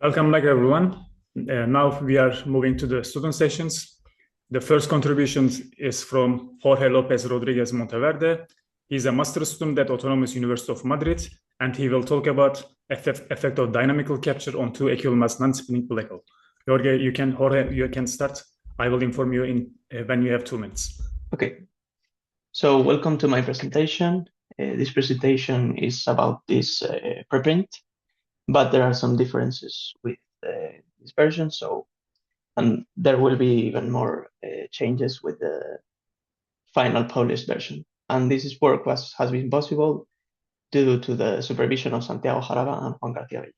Welcome back, everyone. Now we are moving to the student sessions. The first contribution is from Jorge López Rodríguez-Monteverde. He's a master's student at Autonomous University of Madrid, and he will talk about effect of dynamical capture on two equal mass non-spinning black hole. Jorge, you can start. I will inform you when you have 2 minutes. Okay, so welcome to my presentation. This presentation is about this preprint, but there are some differences with this version. And there will be even more changes with the final published version. And this work has been possible due to the supervision of Santiago Jaraba and Juan García Bell.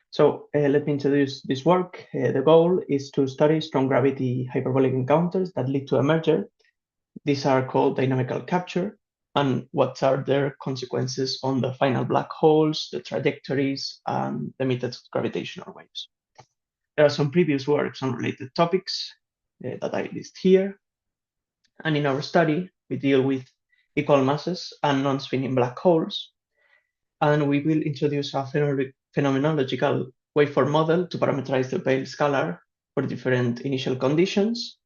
So let me introduce this work. The goal is to study strong gravity hyperbolic encounters that lead to a merger. These are called dynamical capture, and what are their consequences on the final black holes, the trajectories, and the emitted gravitational waves. There are some previous works on related topics that I list here. And in our study, we deal with equal masses and non-spinning black holes. And we will introduce a phenomenological waveform model to parametrize the Weyl scalar for different initial conditions,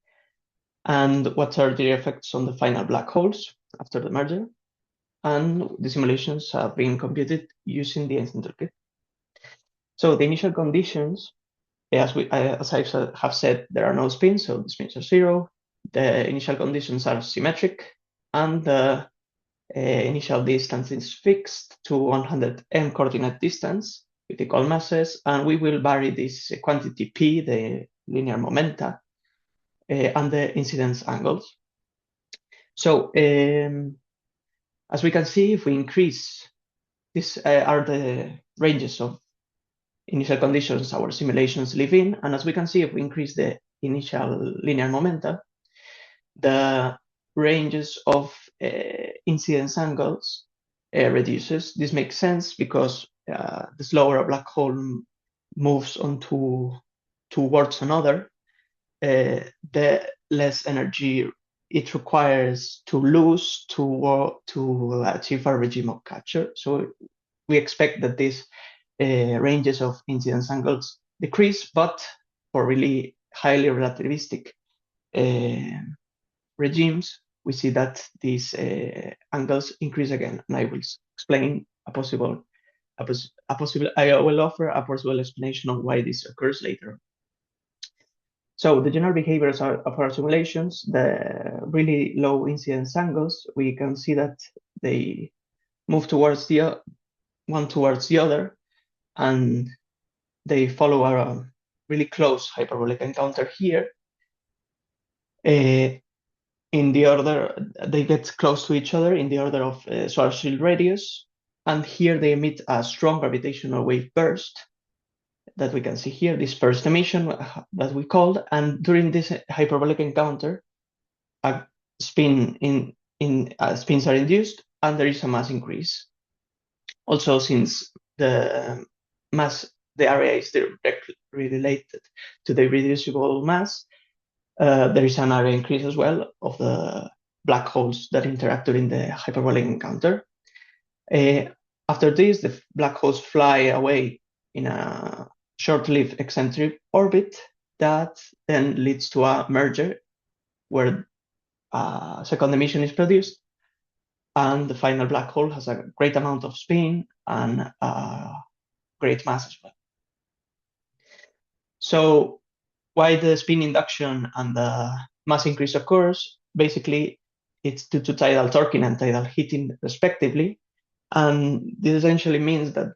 and what are the effects on the final black holes after the merger. And the simulations have been computed using the Einstein Toolkit. So the initial conditions, as I have said, there are no spins, so the spins are 0. The initial conditions are symmetric, and the initial distance is fixed to 100 m coordinate distance with equal masses, and we will vary this quantity p, the linear momenta, and the incidence angles. So as we can see, if we increase, these are the ranges of initial conditions our simulations live in, and as we can see, if we increase the initial linear momenta, the ranges of incidence angles reduces. This makes sense because the slower a black hole moves towards another, the less energy it requires to lose to achieve a regime of capture. So we expect that these ranges of incidence angles decrease, but for really highly relativistic regimes, we see that these angles increase again, and I will explain I will offer a possible explanation of why this occurs later. So the general behaviors of our simulations, the really low incidence angles, we can see that they move towards one towards the other, and they follow a really close hyperbolic encounter here. In the order, they get close to each other in the order of Schwarzschild radius, and here they emit a strong gravitational wave burst that we can see here, this first emission that we called, and during this hyperbolic encounter, a spins are induced, and there is a mass increase. Also, since the area is directly related to the irreducible mass, there is an area increase as well of the black holes that interact during the hyperbolic encounter. After this, the black holes fly away in a short-lived eccentric orbit that then leads to a merger where a second emission is produced, and the final black hole has a great amount of spin and great mass as well. So why the spin induction and the mass increase occurs? Basically, it's due to tidal torquing and tidal heating respectively, and this essentially means that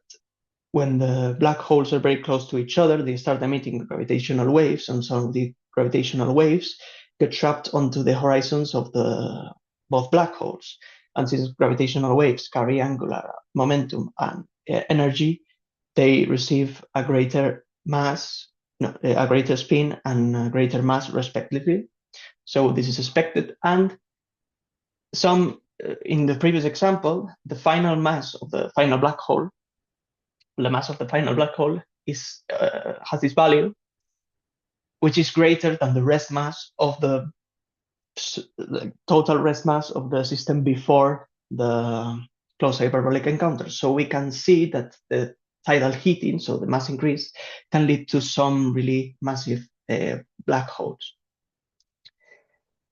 when the black holes are very close to each other, they start emitting gravitational waves, and some of the gravitational waves get trapped onto the horizons of both black holes. And since gravitational waves carry angular momentum and energy, they receive a greater spin and a greater mass respectively. So this is expected. And in the previous example, the final mass of the final black hole, the mass of the final black hole has this value, which is greater than the rest mass of the total rest mass of the system before the close hyperbolic encounter. So we can see that the tidal heating, so the mass increase, can lead to some really massive black holes.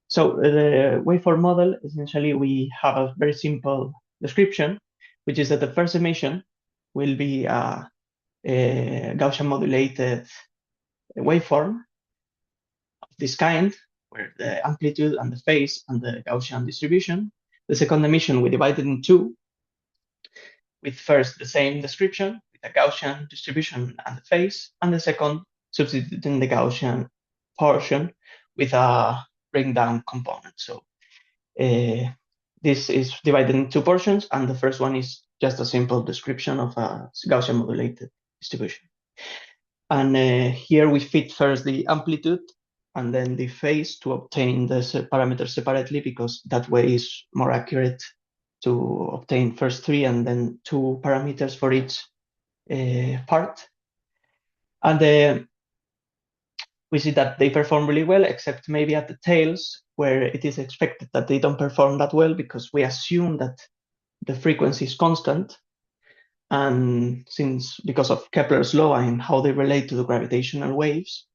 So the waveform model, essentially, we have a very simple description, which is that the first emission will be a Gaussian modulated waveform of this kind, where the amplitude and the phase and the Gaussian distribution. The second emission we divided in two, with first the same description, with a Gaussian distribution and the phase, and the second substituting the Gaussian portion with a breakdown component. So this is divided in two portions, and the first one is just a simple description of a Gaussian modulated distribution. And here we fit first the amplitude and then the phase to obtain the parameters separately, because that way is more accurate to obtain first three and then two parameters for each part. And we see that they perform really well, except maybe at the tails, where it is expected that they don't perform that well, because we assume that the frequency is constant. And because of Kepler's law and how they relate to the gravitational waves,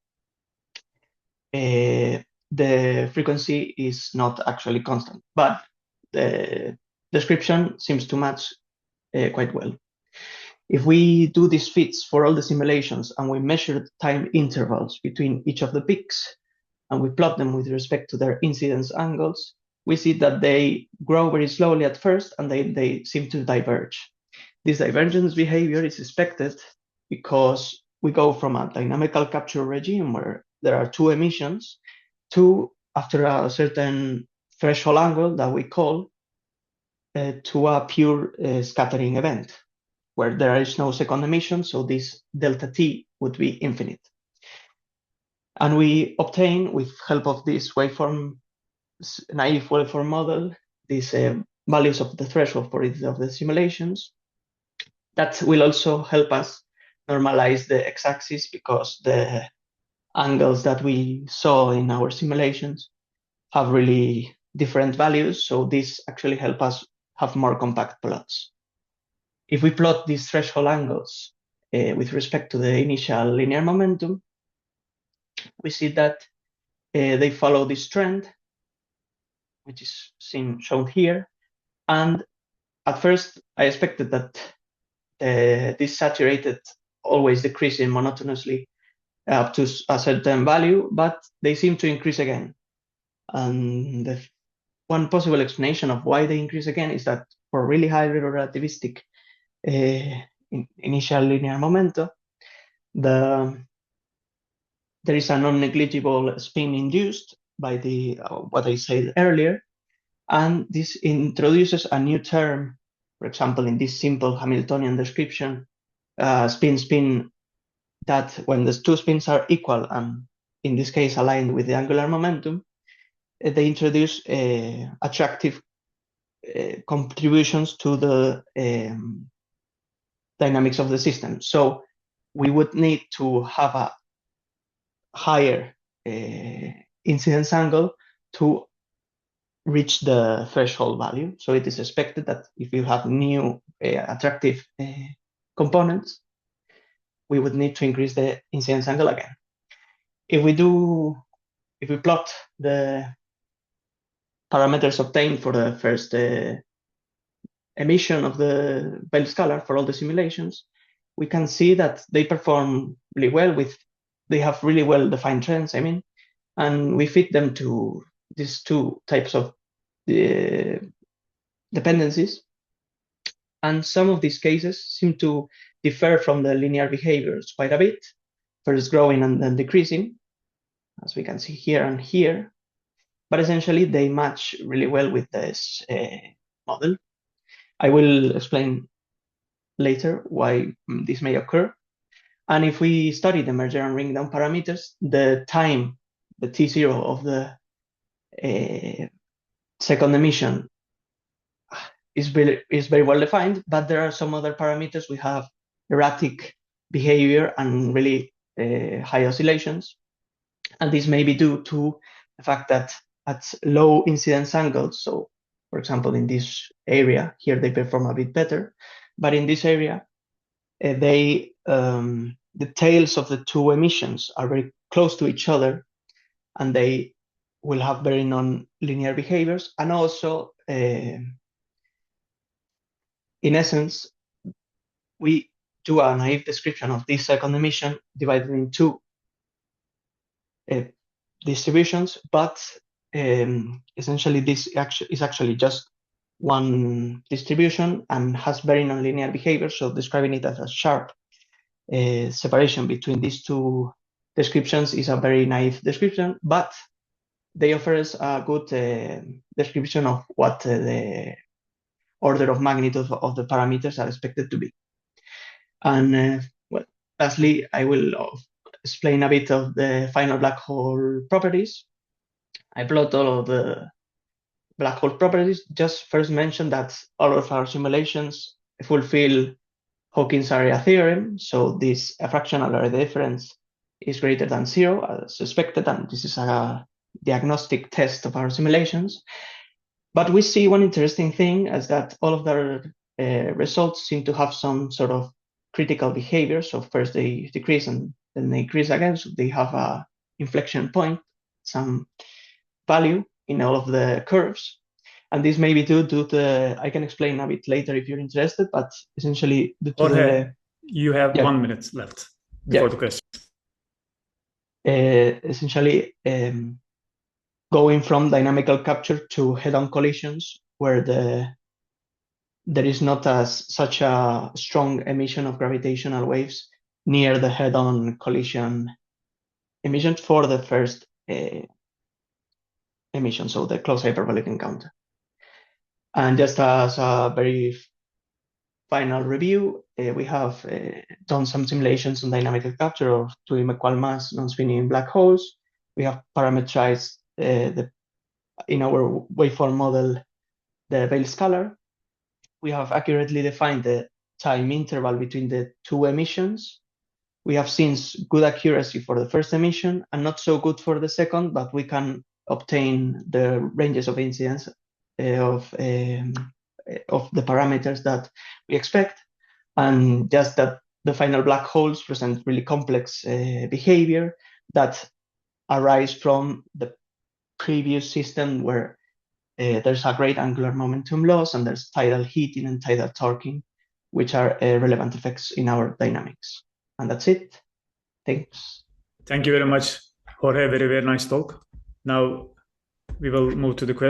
the frequency is not actually constant, but the description seems to match quite well. If we do these fits for all the simulations and we measure the time intervals between each of the peaks and we plot them with respect to their incidence angles, we see that they grow very slowly at first and they seem to diverge. This divergence behavior is expected because we go from a dynamical capture regime where there are two emissions to, after a certain threshold angle that we call, to a pure scattering event, where there is no second emission, so this delta t would be infinite. And we obtain, with help of this waveform, naive waveform model, these values of the threshold for each of the simulations. That will also help us normalize the x-axis, because the angles that we saw in our simulations have really different values. So this actually helps us have more compact plots. If we plot these threshold angles with respect to the initial linear momentum, we see that they follow this trend, which is shown here. And at first, I expected that this saturated always decreasing monotonously up to a certain value, but they seem to increase again. And one possible explanation of why they increase again is that for really high relativistic initial linear momentum, there is a non-negligible spin induced by the what I said earlier, and this introduces a new term. For example, in this simple Hamiltonian description, spin, that when the two spins are equal and in this case aligned with the angular momentum, they introduce attractive contributions to the dynamics of the system. So we would need to have a higher incidence angle to reach the threshold value. So it is expected that if you have new attractive components, we would need to increase the incidence angle again. If we plot the parameters obtained for the first emission of the Weyl scalar for all the simulations, we can see that they perform really well they have really well-defined trends, and we fit them to these two types of dependencies. And some of these cases seem to differ from the linear behaviors quite a bit, first growing and then decreasing, as we can see here and here. But essentially, they match really well with this model. I will explain later why this may occur. And if we study the merger and ring down parameters, the time, the T0 of the second emission is very well defined, but there are some other parameters. We have erratic behavior and really high oscillations. And this may be due to the fact that at low incidence angles, so for example, in this area here, they perform a bit better, but in this area, the tails of the two emissions are very close to each other, and they will have very non-linear behaviors. And also, in essence, we do a naive description of this second emission divided in two distributions, but essentially this is actually just one distribution and has very nonlinear behavior. So describing it as a sharp separation between these two descriptions is a very naive description, but they offer us a good description of what the order of magnitude of the parameters are expected to be. And well, lastly, I will explain a bit of the final black hole properties. I plot all of the black hole properties. Just first mention that all of our simulations fulfill Hawking's area theorem. So this fractional area difference is greater than 0 as expected, and this is a diagnostic test of our simulations. But we see one interesting thing is that all of the results seem to have some sort of critical behavior. So first they decrease and then they increase again. So they have a inflection point, some value in all of the curves. And this may be due to the, I can explain a bit later if you're interested, but essentially due to Jorge, you have 1 minute left before the question. Essentially, going from dynamical capture to head-on collisions, where there is not such a strong emission of gravitational waves near the head-on collision emission for the first emission, so the close hyperbolic encounter. And just as a very final review, we have done some simulations on dynamical capture of two equal mass non-spinning black holes. We have parametrized in our waveform model the Weyl scalar. We have accurately defined the time interval between the two emissions. We have seen good accuracy for the first emission and not so good for the second, but we can obtain the ranges of incidence of the parameters that we expect. And just that the final black holes present really complex behavior that arise from the previous system where there's a great angular momentum loss and there's tidal heating and tidal torquing, which are relevant effects in our dynamics. And that's it. Thanks. Thank you very much, Jorge. Very, very nice talk. Now we will move to the question.